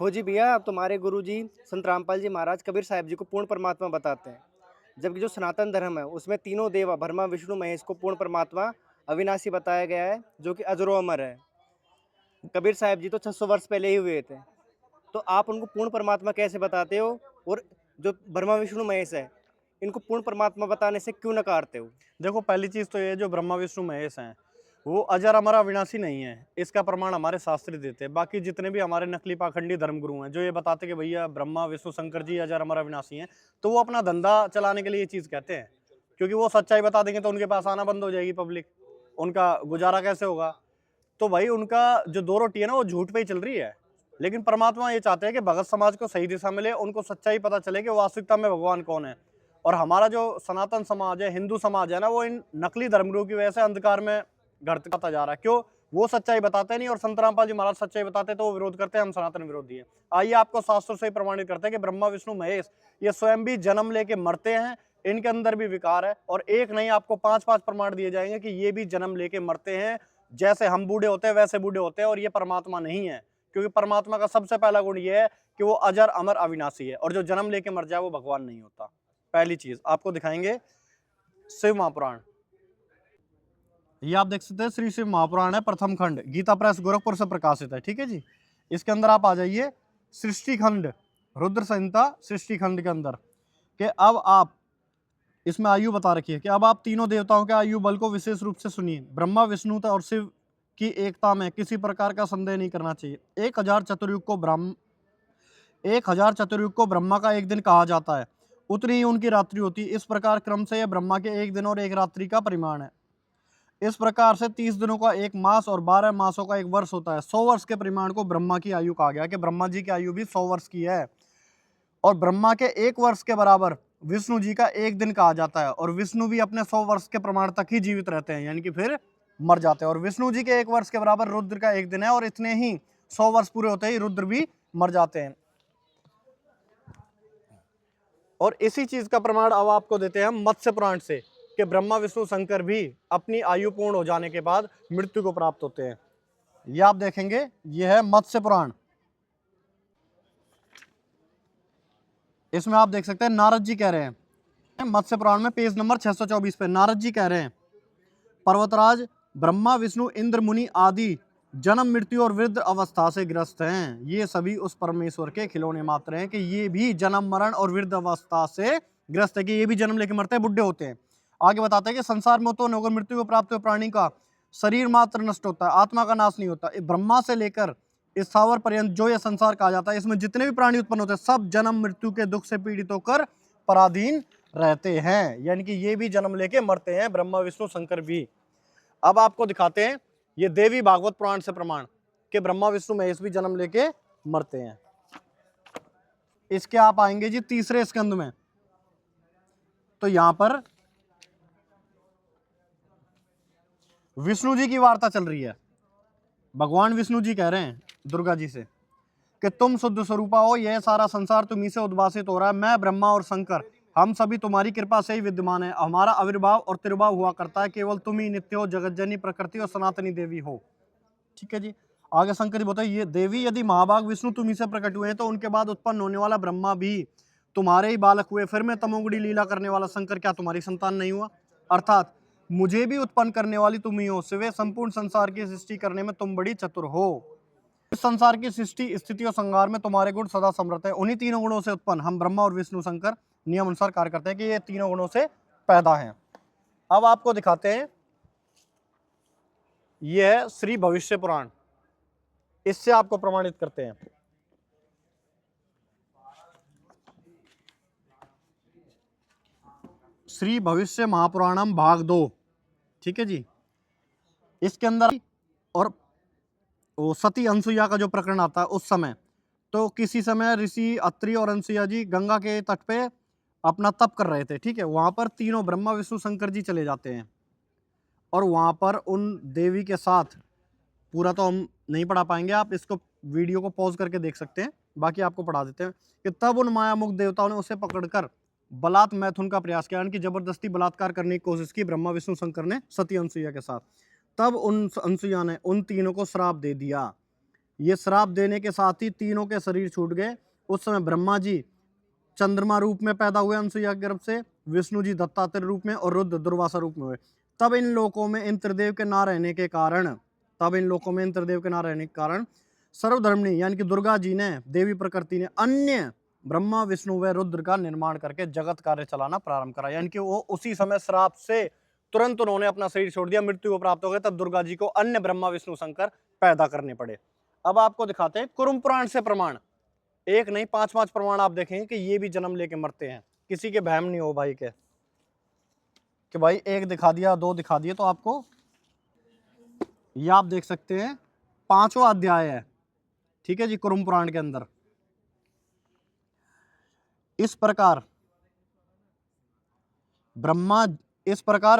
फौजी भैया, तुम्हारे गुरुजी संत रामपाल जी महाराज कबीर साहब जी को पूर्ण परमात्मा बताते हैं। जबकि जो सनातन धर्म है उसमें तीनों देव ब्रह्मा विष्णु महेश को पूर्ण परमात्मा अविनाशी बताया गया है, जो कि अजरो अमर है। कबीर साहब जी तो 600 वर्ष पहले ही हुए थे। तो आप उनको पूर्ण परमात्मा कैसे बताते हो? और जो ब्रह्मा विष्णु महेश है, इनको पूर्ण परमात्मा बताने से क्यों नकारते हो? देखो, पहली चीज तो ये जो ब्रह्मा विष्णु महेश हैं वो अजर अमर अविनाशी नहीं है। इसका प्रमाण हमारे शास्त्र देते हैं। बाकी जितने भी हमारे नकली पाखंडी धर्मगुरु हैं जो ये बताते कि भैया ब्रह्मा विष्णु शंकर जी अजर अमर अविनाशी हैं, तो वो अपना धंधा चलाने के लिए ये चीज कहते हैं। क्योंकि वो सच्चाई बता देंगे तो उनके पास आना बंद हो जाएगी पब्लिक, उनका गुजारा कैसे होगा? तो भाई उनका जो दो रोटी है ना वो झूठ पे ही चल रही है। लेकिन परमात्मा ये चाहते हैं कि भगत समाज को सही दिशा मिले, उनको सच्चाई पता चले कि वास्तविकता में भगवान कौन है। और हमारा जो सनातन समाज है, हिंदू समाज है ना, वो इन नकली धर्मगुरुओं की वजह से अंधकार में घटता जा रहा है। क्यों? वो सच्चाई बताते नहीं, और संत रामपाल जी महाराज सच्चाई बताते तो वो विरोध करते हैं, हम सनातन विरोधी हैं। आइए आपको शास्त्रों से ही प्रमाणित करते हैं कि ब्रह्मा विष्णु महेश ये स्वयं भी जन्म लेके मरते हैं, इनके अंदर भी विकार है। और एक नहीं, आपको 5-5 प्रमाण दिए जाएंगे कि ये भी जन्म लेके मरते हैं। जैसे हम बूढ़े होते हैं वैसे बूढ़े होते हैं, और ये परमात्मा नहीं है। क्योंकि परमात्मा का सबसे पहला गुण ये है कि वो अजर अमर अविनाशी है, और जो जन्म लेके मर जाए वो भगवान नहीं होता। पहली चीज आपको दिखाएंगे शिव महापुराण। ये आप देख सकते हैं श्री शिव महापुराण है, प्रथम खंड, गीता प्रेस गोरखपुर से प्रकाशित है। ठीक है जी। इसके अंदर आप आ जाइए सृष्टि खंड, रुद्र संहिता सृष्टि खंड के अंदर कि अब आप इसमें आयु बता रखी है कि अब आप तीनों देवताओं के आयु बल को विशेष रूप से सुनिए। ब्रह्मा विष्णु और शिव की एकता में किसी प्रकार का संदेह नहीं करना चाहिए। 1000 चतुर्युग को ब्रह्मा का एक दिन कहा जाता है, उतनी ही उनकी रात्रि होती है। इस प्रकार क्रम से यह ब्रह्मा के एक दिन और एक रात्रि का परिमाण है। इस प्रकार से 30 दिनों का एक मास और 12 मासों का एक वर्ष होता है। 100 वर्ष के परिमाण को ब्रह्मा की आयु कहा गया कि ब्रह्मा जी की आयु भी 100 वर्ष की है। और ब्रह्मा के एक वर्ष के बराबर विष्णु जी का एक दिन कहा जाता है। और विष्णु भी अपने 100 वर्ष के प्रमाण तक ही जीवित रहते हैं, यानी कि फिर मर जाते हैं। और विष्णु जी के एक वर्ष के बराबर रुद्र का एक दिन है, और इतने ही 100 वर्ष पूरे होते ही रुद्र भी मर जाते हैं। और इसी चीज का प्रमाण अब आपको देते हैं हम मत्स्य पुराण से कि ब्रह्मा विष्णु शंकर भी अपनी आयु पूर्ण हो जाने के बाद मृत्यु को प्राप्त होते हैं। ये आप देखेंगे, ये है मत्स्य पुराण। इसमें आप देख सकते हैं नारद जी कह रहे हैं, मत्स्य पुराण में पेज नंबर 624 पे नारद जी कह रहे हैं, पर्वतराज ब्रह्मा विष्णु इंद्र मुनि आदि जन्म मृत्यु और वृद्ध अवस्था से ग्रस्त हैं। ये सभी उस परमेश्वर के खिलौने मात्र हैं कि ये भी जन्म मरण और वृद्ध अवस्था से ग्रस्त है, कि ये भी जन्म लेके मरते हैं, बुढ़े होते हैं। आगे बताते हैं कि संसार में उत्पन्न होकर मृत्यु को प्राप्त हुए प्राणी का शरीर मात्र नष्ट होता है, आत्मा का नाश नहीं होता। ब्रह्मा से लेकर स्थावर पर्यंत जो यह संसार कहा जाता है, इसमें जितने भी प्राणी उत्पन्न होते हैं सब जन्म मृत्यु के दुख से पीड़ित होकर पराधीन रहते हैं, यानी कि ये भी जन्म लेके मरते हैं, ब्रह्मा विष्णु शंकर भी। अब आपको दिखाते हैं ये देवी भागवत पुराण से प्रमाण कि ब्रह्मा विष्णु महेश भी जन्म लेके मरते हैं। इसके आप आएंगे जी तीसरे स्कंद में, तो यहां पर विष्णु जी की वार्ता चल रही है। भगवान विष्णु जी कह रहे हैं दुर्गा जी से कि तुम शुद्ध स्वरूपा हो, यह सारा संसार तुम्ही से उद्भासित हो रहा है। मैं ब्रह्मा और शंकर हम सभी तुम्हारी कृपा से ही विद्यमान है। हमारा आविर्भाव और तिरुभाव हुआ करता है, केवल तुम ही नित्य हो, जगतजनी प्रकृति और सनातनी देवी हो। ठीक है जी। आगे शंकर जी बोलते हैं, ये देवी यदि महाभाग विष्णु तुम्ही से प्रकट हुए हैं, तो उनके बाद उत्पन्न होने वाला ब्रह्मा भी तुम्हारे ही बालक हुए। फिर मैं तमोगुणी लीला करने वाला शंकर क्या तुम्हारी संतान नहीं हुआ? अर्थात मुझे भी उत्पन्न करने वाली तुम ही हो। सिवे संपूर्ण संसार की सृष्टि करने में तुम बड़ी चतुर हो। इस संसार की सृष्टि स्थिति और संहार में तुम्हारे गुण सदा समृत है। उन्हीं तीनों गुणों से उत्पन्न हम ब्रह्मा और विष्णु शंकर नियम अनुसार कार्य करते हैं कि ये तीनों गुणों से पैदा हैं। अब आपको दिखाते हैं, यह है श्री भविष्य पुराण, इससे आपको प्रमाणित करते हैं। श्री भविष्य महापुराणम भाग 2। ठीक है जी। इसके अंदर और वो सती अनसुईया का जो प्रकरण आता है उस समय, तो किसी समय ऋषि अत्रि और अनसुईया जी गंगा के तट पे अपना तप कर रहे थे। ठीक है। वहां पर तीनों ब्रह्मा विष्णु शंकर जी चले जाते हैं, और वहां पर उन देवी के साथ, पूरा तो हम नहीं पढ़ा पाएंगे, आप इसको वीडियो को पॉज करके देख सकते हैं, बाकी आपको पढ़ा देते हैं कि तब उन मायामुख देवताओं ने उसे पकड़कर बलात् मैथुन का प्रयास किया, यानी कि जबरदस्ती बलात्कार करने की कोशिश की ब्रह्मा विष्णु शंकर ने सती अनसुईया के साथ। तब उन अनसुईया ने उन तीनों को श्राप दे दिया ये श्राप देने के साथ ही तीनों के शरीर छूट गए। उस समय ब्रह्मा जी चंद्रमा रूप में पैदा हुए अनसुईया के गर्भ से, विष्णु जी दत्तात्रेय रूप में और रुद्र दुर्वासा रूप में हुए। तब इन लोकों में इंद्रदेव के ना रहने के कारण सर्वधर्मणी यानी कि दुर्गा जी ने, देवी प्रकृति ने अन्य ब्रह्मा विष्णु व रुद्र का निर्माण करके जगत कार्य चलाना प्रारंभ करा। यानी कि वो उसी समय श्राप से तुरंत उन्होंने अपना शरीर छोड़ दिया, मृत्यु को प्राप्त हो गए। तब दुर्गा जी को अन्य ब्रह्मा विष्णु शंकर पैदा करने पड़े। अब आपको दिखाते हैं कुरुम पुराण से प्रमाण, एक नहीं 5-5 प्रमाण आप देखेंगे कि ये भी जन्म लेके मरते हैं। किसी के भ्रम नहीं हो भाई के कि भाई एक दिखा दिया, दो दिखा दिए। तो आपको ये आप देख सकते हैं 5वां अध्याय है, ठीक है जी, कुरुम पुराण के अंदर। इस प्रकार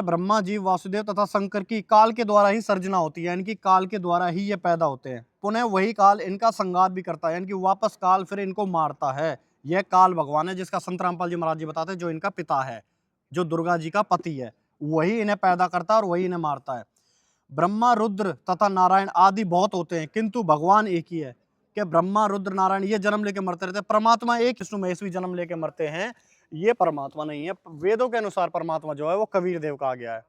ब्रह्मा जी, वासुदेव तथा शंकर की काल के द्वारा ही सर्जना होती है, यानी कि काल के द्वारा ही ये पैदा होते हैं। पुनः वही काल इनका संघात भी करता है, यानी कि वापस काल फिर इनको मारता है। यह काल भगवान है जिसका संत रामपाल जी महाराज जी बताते हैं, जो इनका पिता है, जो दुर्गा जी का पति है, वही इन्हें पैदा करता है और वही इन्हें मारता है। ब्रह्मा, रुद्र तथा नारायण आदि बहुत होते हैं, किंतु भगवान एक ही है। कि ब्रह्मा, रुद्र, नारायण ये जन्म लेके मरते रहते हैं, परमात्मा एक विष्णु महेश भी जन्म लेके मरते हैं, ये परमात्मा नहीं है। वेदों के अनुसार परमात्मा जो है वो कबीर देव कहा गया है।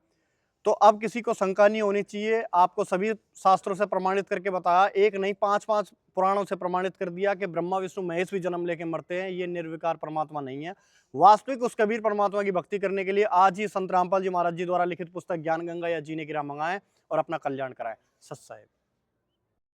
तो अब किसी को शंका नहीं होनी चाहिए। आपको सभी शास्त्रों से प्रमाणित करके बताया, एक नहीं 5-5 पुराणों से प्रमाणित कर दिया कि ब्रह्मा विष्णु महेश भी जन्म लेके मरते हैं, ये निर्विकार परमात्मा नहीं है। वास्तविक उस कबीर परमात्मा की भक्ति करने के लिए आज ही संत रामपाल जी महाराज जी द्वारा लिखित पुस्तक ज्ञान गंगा या जीने की राह मंगाएं और अपना कल्याण कराएं। सत साहिब।